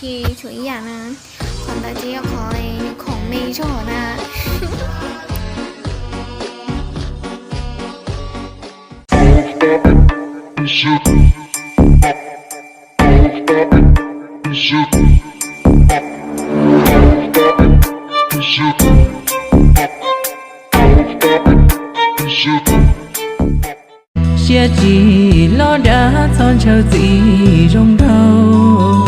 thì chú ý à nè còn ta chỉ cóของมีchỗ nè chia chỉ lo đã son chờ gì trong đâu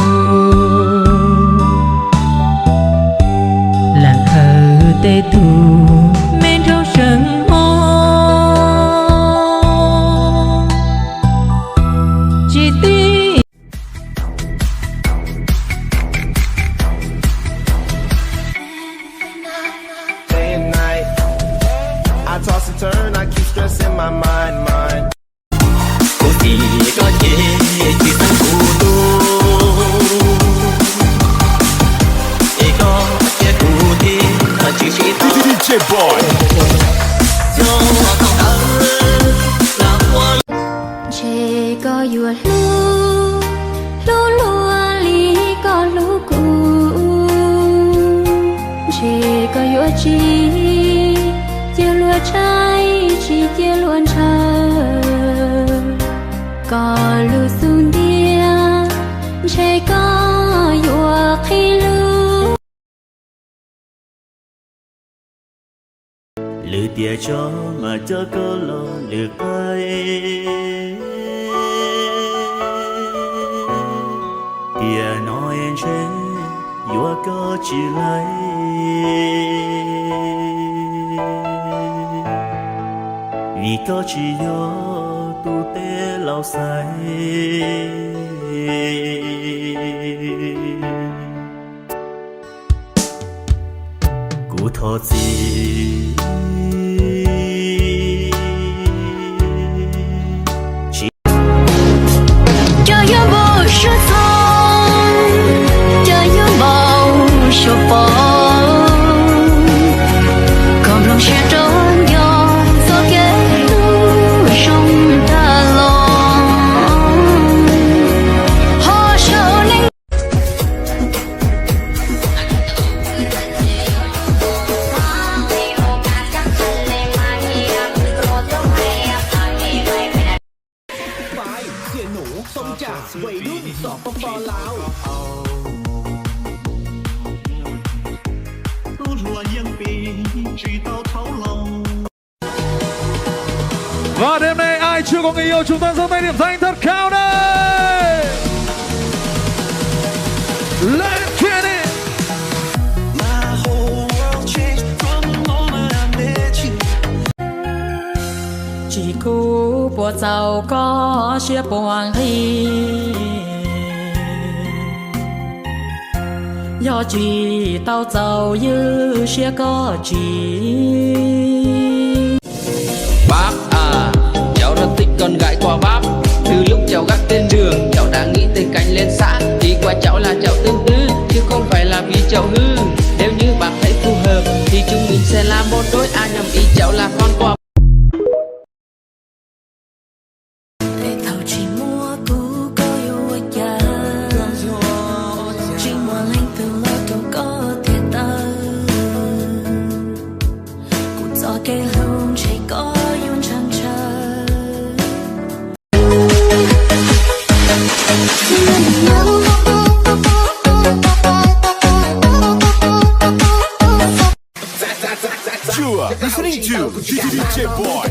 làng hờ tê thù men trong sân hô chỉ tin day and night. I toss and turn, I keep stressing my mind. Cô thì có chế chỉ sang cụ tu Ê có chế cụ thì là chỉ tao DJ Boy. Cho không đỡ là hoa chế có yêu lu li có lu cu chế có yêu chi chia lúa trái chỉ chia luôn chờ có lu sun dia chế có yêu khi lu lựa tia cho mà cho có lo lựa ai tia nói em chế yêu có chỉ lấy vì có chỉ do tu tế lao say cụ thọ gì cho yêu bao số thông cho yêu bao số bỏ còn lòng sẽ trốn nhau do cái tu trong ta lo họ sợ nên Và đêm nay ai chưa có người yêu chúng ta giơ tay điểm danh thật cao đây. Let's get it. chỉ cú bộ giàu có chia buồn hi do chỉ tao giàu như chia có chỉ bác à, cháu rất thích con gái của bác. Từ lúc cháu gác tên đường, cháu đã nghĩ tới cánh lên xã. Đi qua cháu là cháu tương tư, chứ không phải là vì cháu hư. Nếu như bác thấy phù hợp, thì chúng mình sẽ làm một đôi. Ai nhầm ý cháu là con của thầu chỉ mua cũ có yêu ở nhà chỉ mua lên từ lâu đâu có thể tơ cũng do cái luôn chỉ có yêu chẳng chờ You are listening to DJ Boy.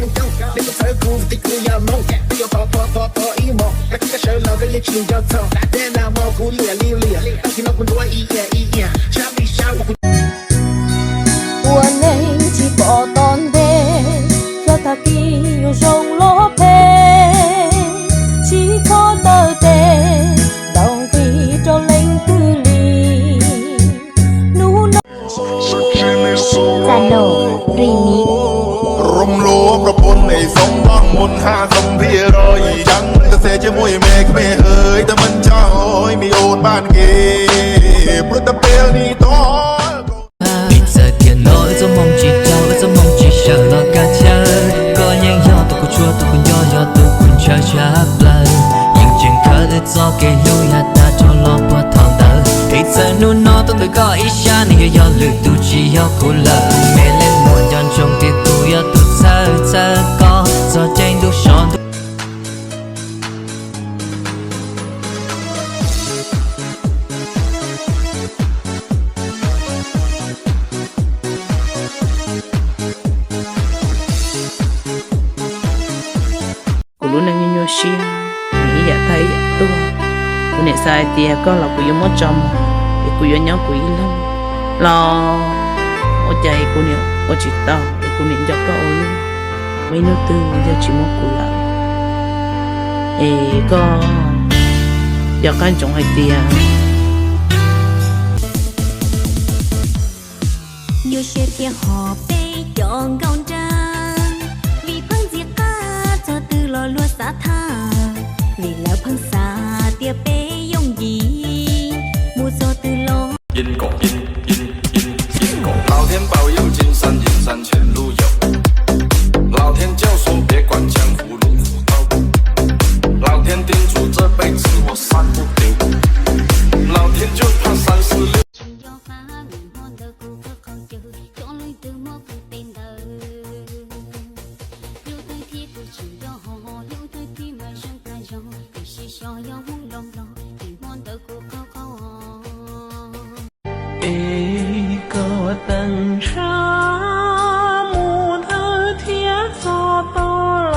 Buồn nên chỉ bỏ tòn đê cho ta kia rong lố phê chỉ có tơ tê đồng khi cho lên tư lì nú nọ Già nổ remix รมโลประปนในสองบ้างมนหาสมพี่รอยจังกระแสจะมวยแม่ก็ไม่เอ่ยแต่มันเจ้ามีโอนบ้านเก๋ปลุกตะเปียวนี่ต้อ Bây giờ tiền nói giống mong chỉ cháu giống mong chỉ sợ lo cả cha có nhanh do tôi có chua tôi có do tôi cũng cha cha lần nhưng chừng khá để do cái lưu ya ta cho lo qua thằng tớ thì cô lỡ mẹ lên một dọn trong tiền tôi ở tụt xa xa có gió tranh đu son lu nang nyo xia nghĩ ya thấy ya tu ku ne sai tia có là ku yo mo chom ku yo nhau ku lắm lo o chạy ku ne o chỉ tao ku ne cho có lu mấy nó tư giờ chỉ một ku lại có giờ can trong hai tia nhiều xe tia họ bê chọn gọn trang vì phân diệt ca cho từ lo lúa xã tha vì lão phân xa tia bê dùng gì mua cho từ lo 因果，老天保佑，金山银山前路有。老天教唆别管江湖路虎斗，老天叮嘱这辈子我散不丢。老天就怕36。 一个灯沙木头铁做到了，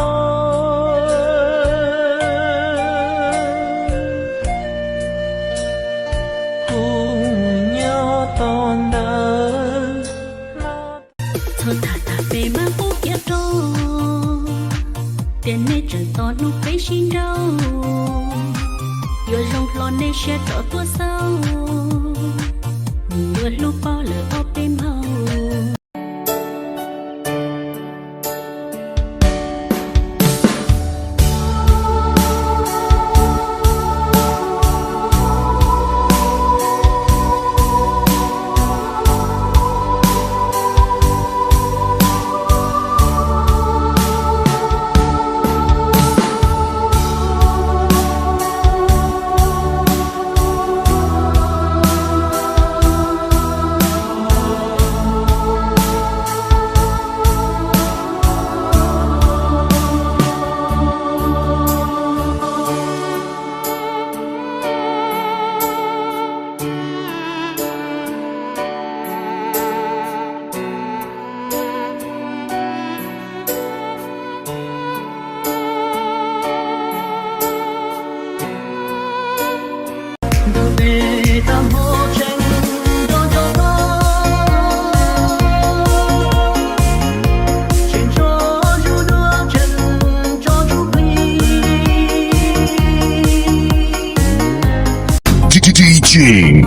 姑娘懂得。thơ thả thả về mang bút giá trâu tiền nê trời to lúc bấy xin đâu vừa rong lo nê xe trọ tua sâu vừa lúc bao lỡ bao đêm hầu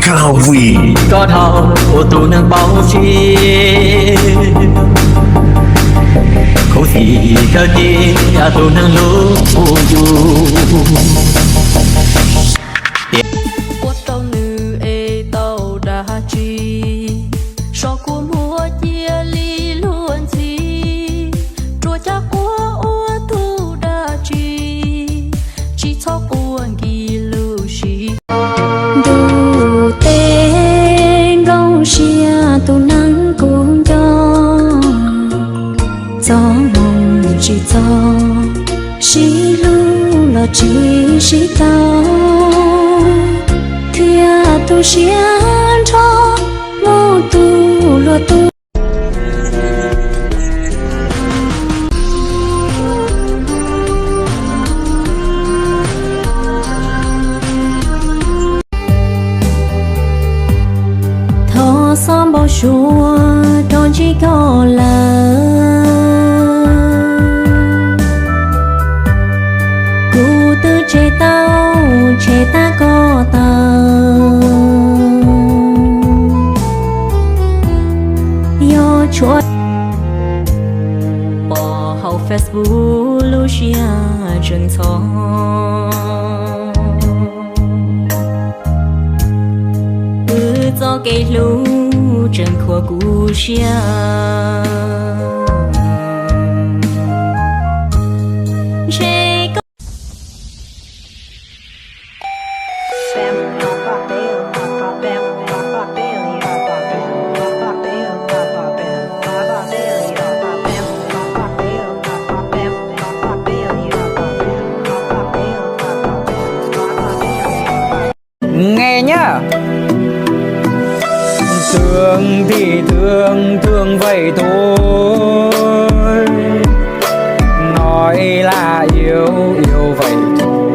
Cao Vy có thao của tụ nâng bao chi khổ gì cơ chi tụ nâng lũ du quốc tàu nữ ê tàu đã chi so của mua chia ly luôn chi chùa cha của ua thu đã chi chỉ cho của kỳ lưu chi đủ tên rong xia tu nắng cũng cho mong chỉ cho xí lu là chỉ xí tao thia tu xia cho mô tu lo tu thọ xóm bao xua tròn chỉ có là cụ tư chế ta có tao yo chúa bỏ hậu Facebook Lucia chân thọ cứ cho cái lũ chân khua cú xia vâng thương vậy thôi, nói là yêu yêu vậy thôi.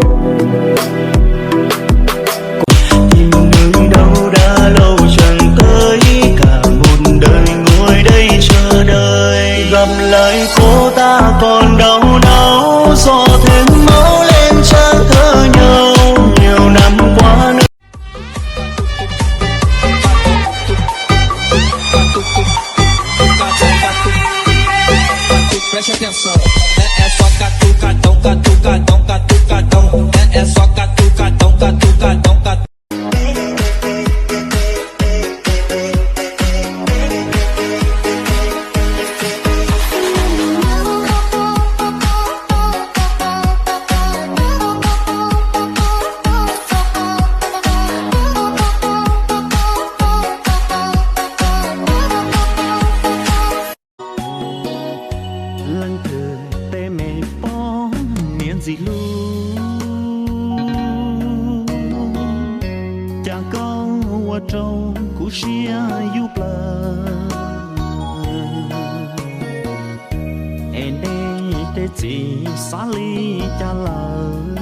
Tìm người đâu đã lâu chẳng tới, cả một đời ngồi đây chờ đợi. Gặp lại cô ta còn đau đớn, gió thêm máu lên trang thơ nhau. Nhiều năm qua nữa preste atenção, é só catucadão, catucadão, catucadão, é só catucadão, catucadão, catucadão. lăng thờ tê mê bó miền gì luôn cha con qua trâu cú xia yêu bờ em đây tê chỉ xa ly cha lời